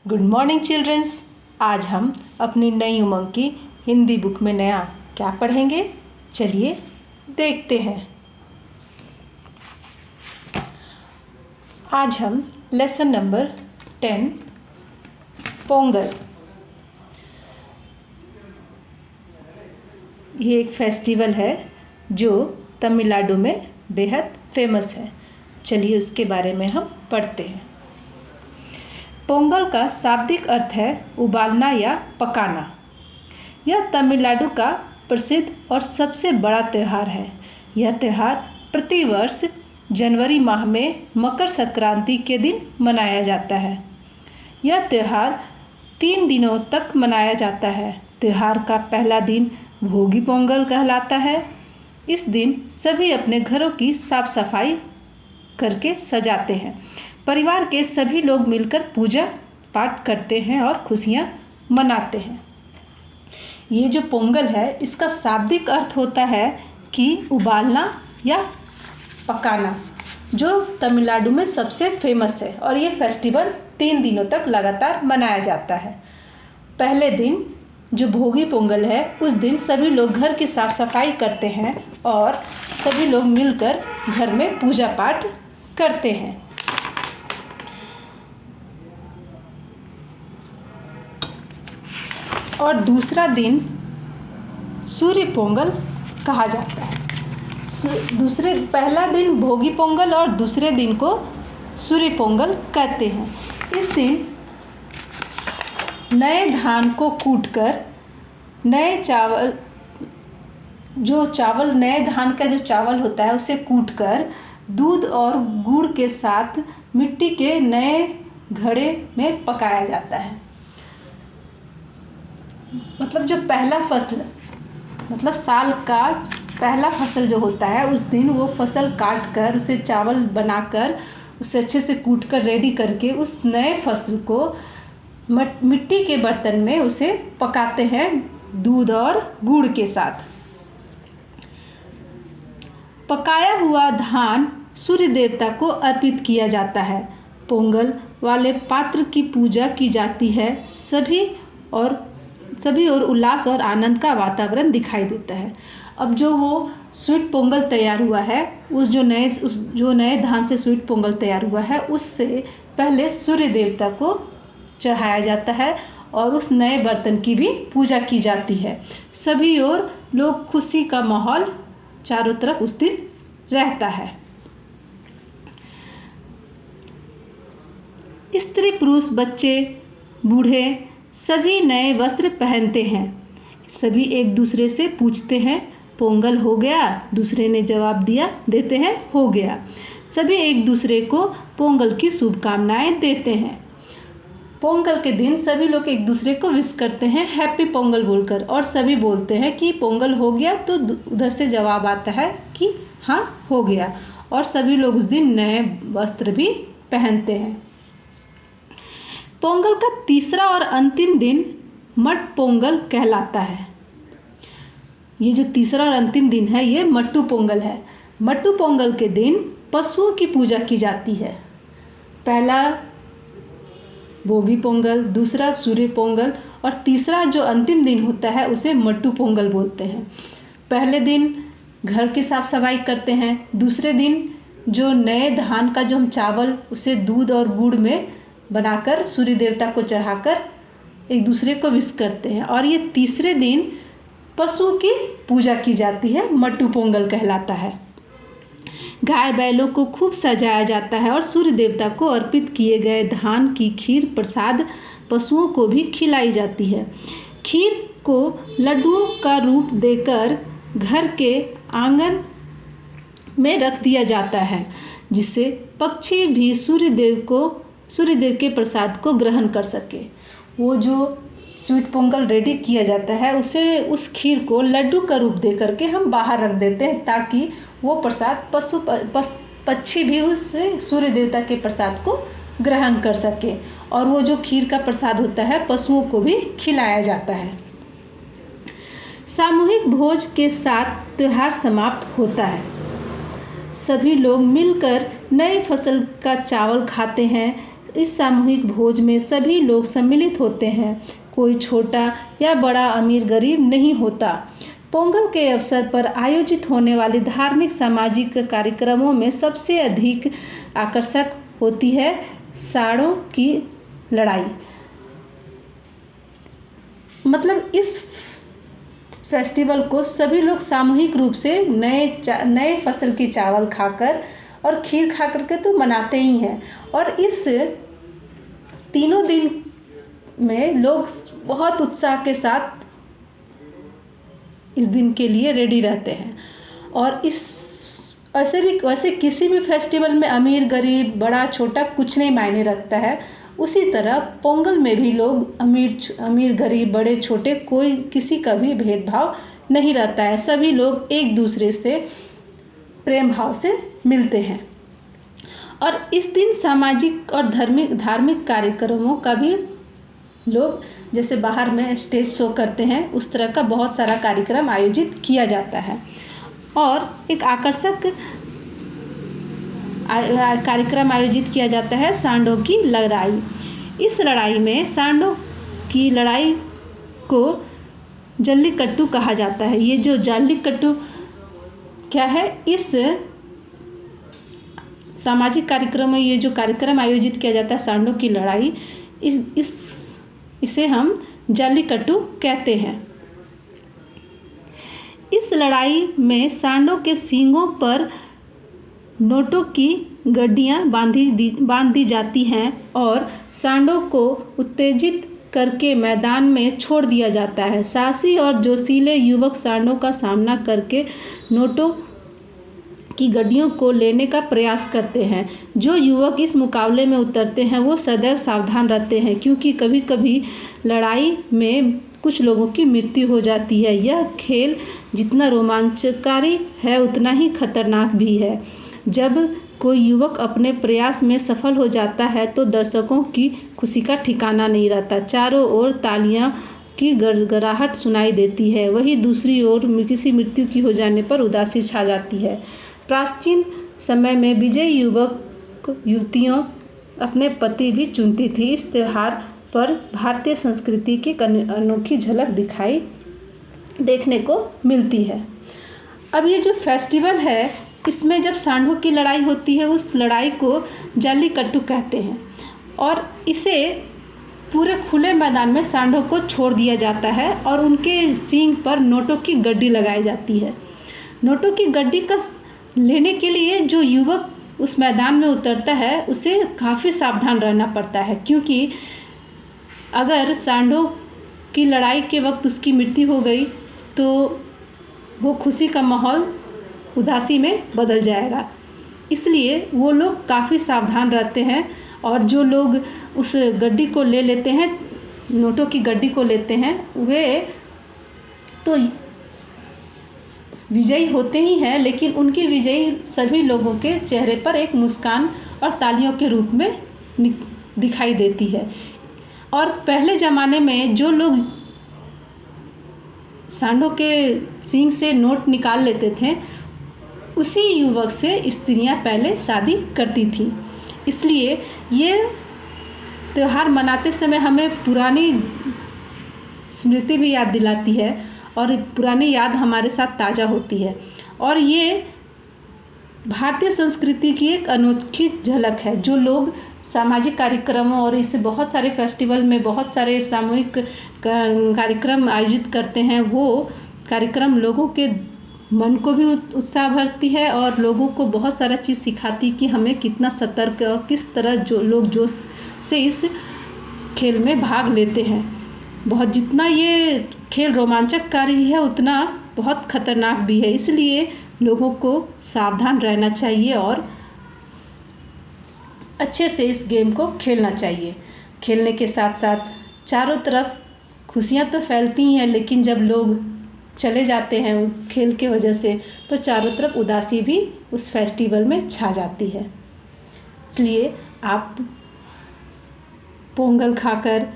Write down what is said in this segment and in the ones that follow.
Good morning children's. आज हम अपनी नई उमंग की हिंदी बुक में नया क्या पढ़ेंगे, चलिए देखते हैं। आज हम लेसन नंबर 10 पोंगल, ये एक फेस्टिवल है जो तमिलनाडु में बेहद फेमस है। चलिए उसके बारे में हम पढ़ते हैं। पोंगल का शाब्दिक अर्थ है उबालना या पकाना। यह तमिलनाडु का प्रसिद्ध और सबसे बड़ा त्यौहार है। यह त्यौहार प्रतिवर्ष जनवरी माह में मकर संक्रांति के दिन मनाया जाता है। यह त्यौहार 3 दिनों तक मनाया जाता है। त्यौहार का पहला दिन भोगी पोंगल कहलाता है। इस दिन सभी अपने घरों की साफ सफाई करके सजाते हैं। परिवार के सभी लोग मिलकर पूजा पाठ करते हैं और खुशियाँ मनाते हैं। ये जो पोंगल है इसका शाब्दिक अर्थ होता है कि उबालना या पकाना, जो तमिलनाडु में सबसे फेमस है। और ये फेस्टिवल 3 दिनों तक लगातार मनाया जाता है। पहले दिन जो भोगी पोंगल है उस दिन सभी लोग घर की साफ सफाई करते हैं और सभी लोग मिलकर घर में पूजा पाठ करते हैं। और दूसरा दिन सूर्य पोंगल कहा जाता है। पहला दिन भोगी पोंगल और दूसरे दिन को सूर्य पोंगल कहते हैं। इस दिन नए धान को कूटकर नए चावल नए धान का जो चावल होता है उसे कूटकर दूध और गुड़ के साथ मिट्टी के नए घड़े में पकाया जाता है। मतलब जो पहला फसल, मतलब साल का पहला फसल जो होता है उस दिन वो फसल काट कर उसे चावल बनाकर उसे अच्छे से कूट कर रेडी करके उस नए फसल को मिट्टी के बर्तन में उसे पकाते हैं दूध और गुड़ के साथ। पकाया हुआ धान सूर्य देवता को अर्पित किया जाता है। पोंगल वाले पात्र की पूजा की जाती है। सभी और उल्लास और आनंद का वातावरण दिखाई देता है। अब जो वो स्वीट पोंगल तैयार हुआ है, जो नए धान से स्वीट पोंगल तैयार हुआ है उससे पहले सूर्य देवता को चढ़ाया जाता है और उस नए बर्तन की भी पूजा की जाती है। सभी और लोग खुशी का माहौल चारों तरफ उस दिन रहता है। स्त्री पुरुष बच्चे बूढ़े सभी नए वस्त्र पहनते हैं। सभी एक दूसरे से पूछते हैं पोंगल हो गया? दूसरे ने जवाब देते हैं हो गया। सभी एक दूसरे को पोंगल की शुभकामनाएं देते हैं। पोंगल के दिन सभी लोग एक दूसरे को विश करते हैं हैप्पी पोंगल बोलकर, और सभी बोलते हैं कि पोंगल हो गया, तो उधर से जवाब आता है कि हाँ हो गया। और सभी लोग उस दिन नए वस्त्र भी पहनते हैं। पोंगल का तीसरा और अंतिम दिन मट पोंगल कहलाता है। ये जो तीसरा और अंतिम दिन है ये मट्टू पोंगल है। मट्टू पोंगल के दिन पशुओं की पूजा की जाती है। पहला भोगी पोंगल, दूसरा सूर्य पोंगल और तीसरा जो अंतिम दिन होता है उसे मट्टू पोंगल बोलते हैं। पहले दिन घर की साफ सफाई करते हैं। दूसरे दिन जो नए धान का जो हम चावल उसे दूध और गुड़ में बनाकर सूर्य देवता को चढ़ाकर एक दूसरे को विश करते हैं। और ये तीसरे दिन पशु की पूजा की जाती है, मट्टू पोंगल कहलाता है। गाय बैलों को खूब सजाया जाता है और सूर्य देवता को अर्पित किए गए धान की खीर प्रसाद पशुओं को भी खिलाई जाती है। खीर को लड्डुओं का रूप देकर घर के आंगन में रख दिया जाता है, जिससे पक्षी भी सूर्यदेव के प्रसाद को ग्रहण कर सके। वो जो स्वीट पोंगल रेडी किया जाता है उस खीर को लड्डू का रूप दे करके हम बाहर रख देते हैं, ताकि वो प्रसाद पक्षी भी उससे सूर्य देवता के प्रसाद को ग्रहण कर सके। और वो जो खीर का प्रसाद होता है पशुओं को भी खिलाया जाता है। सामूहिक भोज के साथ त्यौहार समाप्त होता है। सभी लोग मिलकर नई फसल का चावल खाते हैं। इस सामूहिक भोज में सभी लोग सम्मिलित होते हैं। कोई छोटा या बड़ा, अमीर गरीब नहीं होता। पोंगल के अवसर पर आयोजित होने वाले धार्मिक सामाजिक कार्यक्रमों में सबसे अधिक आकर्षक होती है सांडों की लड़ाई। मतलब इस फेस्टिवल को सभी लोग सामूहिक रूप से नए फसल की चावल खाकर और खीर खाकर के तो मनाते ही हैं। और इस तीनों दिन में लोग बहुत उत्साह के साथ इस दिन के लिए रेडी रहते हैं। और वैसे किसी भी फेस्टिवल में अमीर गरीब, बड़ा छोटा कुछ नहीं मायने रखता है। उसी तरह पोंगल में भी लोग अमीर गरीब, बड़े छोटे, कोई किसी का भी भेदभाव नहीं रहता है। सभी लोग एक दूसरे से प्रेम भाव से मिलते हैं। और इस दिन सामाजिक और धार्मिक कार्यक्रमों का भी लोग, जैसे बाहर में स्टेज शो करते हैं, उस तरह का बहुत सारा कार्यक्रम आयोजित किया जाता है। और एक आकर्षक कार्यक्रम आयोजित किया जाता है सांडों की लड़ाई। इस लड़ाई में सांडों की लड़ाई को जल्लीकट्टू कहा जाता है। ये जो जल्लीकट्टू क्या है, इस सामाजिक कार्यक्रम में ये जो कार्यक्रम आयोजित किया जाता है सांडों की लड़ाई, इसे हम जल्लीकट्टू कहते हैं। इस लड़ाई में सांडों के सींगों पर नोटों की गड्डियाँ बांध दी जाती हैं और सांडों को उत्तेजित करके मैदान में छोड़ दिया जाता है। साहसी और जोशीले युवक सांडों का सामना करके नोटों की गड्डियों को लेने का प्रयास करते हैं। जो युवक इस मुकाबले में उतरते हैं वो सदैव सावधान रहते हैं, क्योंकि कभी कभी लड़ाई में कुछ लोगों की मृत्यु हो जाती है। यह खेल जितना रोमांचकारी है उतना ही खतरनाक भी है। जब कोई युवक अपने प्रयास में सफल हो जाता है तो दर्शकों की खुशी का ठिकाना नहीं रहता। चारों ओर तालियां की गड़गड़ाहट सुनाई देती है। वहीं दूसरी ओर किसी मृत्यु की हो जाने पर उदासी छा जाती है। प्राचीन समय में विजयी युवक युवतियों अपने पति भी चुनती थी। इस त्योहार पर भारतीय संस्कृति की अनोखी झलक देखने को मिलती है। अब ये जो फेस्टिवल है, इसमें जब सांडों की लड़ाई होती है, उस लड़ाई को जल्लीकट्टू कहते हैं। और इसे पूरे खुले मैदान में सांडों को छोड़ दिया जाता है और उनके सींग पर नोटों की गड्डी लगाई जाती है। नोटों की गड्डी का लेने के लिए जो युवक उस मैदान में उतरता है उसे काफ़ी सावधान रहना पड़ता है, क्योंकि अगर सांडों की लड़ाई के वक्त उसकी मृत्यु हो गई तो वो खुशी का माहौल उदासी में बदल जाएगा। इसलिए वो लोग काफ़ी सावधान रहते हैं। और जो लोग उस गड्डी को ले लेते हैं, नोटों की गड्डी को लेते हैं, वे तो विजयी होते ही हैं, लेकिन उनकी विजयी सभी लोगों के चेहरे पर एक मुस्कान और तालियों के रूप में दिखाई देती है। और पहले ज़माने में जो लोग सांडों के सींग से नोट निकाल लेते थे, उसी युवक से स्त्रियां पहले शादी करती थीं। इसलिए ये त्यौहार मनाते समय हमें पुरानी स्मृति भी याद दिलाती है और पुरानी याद हमारे साथ ताज़ा होती है। और ये भारतीय संस्कृति की एक अनोखी झलक है। जो लोग सामाजिक कार्यक्रमों और इसे बहुत सारे फेस्टिवल में बहुत सारे सामूहिक कार्यक्रम आयोजित करते हैं, वो कार्यक्रम लोगों के मन को भी उत्साह भरती है और लोगों को बहुत सारा चीज़ सिखाती कि हमें कितना सतर्क और किस तरह जो लोग जोश से इस खेल में भाग लेते हैं। बहुत जितना ये खेल रोमांचकारी है उतना बहुत खतरनाक भी है। इसलिए लोगों को सावधान रहना चाहिए और अच्छे से इस गेम को खेलना चाहिए। खेलने के साथ साथ चारों तरफ खुशियाँ तो फैलती हैं, लेकिन जब लोग चले जाते हैं उस खेल के वजह से तो चारों तरफ उदासी भी उस फेस्टिवल में छा जाती है। इसलिए आप पोंगल खाकर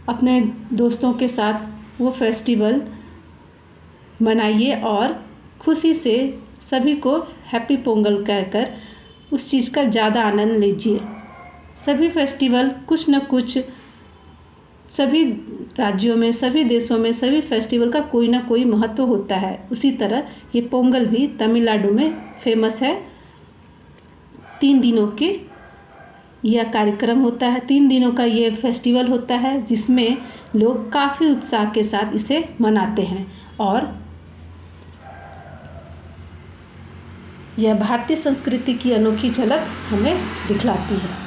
अपने दोस्तों के साथ वो फेस्टिवल मनाइए और खुशी से सभी को हैप्पी पोंगल कहकर उस चीज़ का ज़्यादा आनंद लीजिए। सभी फेस्टिवल कुछ न कुछ, सभी राज्यों में, सभी देशों में सभी फेस्टिवल का कोई ना कोई महत्व होता है। उसी तरह ये पोंगल भी तमिलनाडु में फेमस है। 3 दिनों के यह कार्यक्रम होता है, 3 दिनों का ये फेस्टिवल होता है जिसमें लोग काफ़ी उत्साह के साथ इसे मनाते हैं और यह भारतीय संस्कृति की अनोखी झलक हमें दिखलाती है।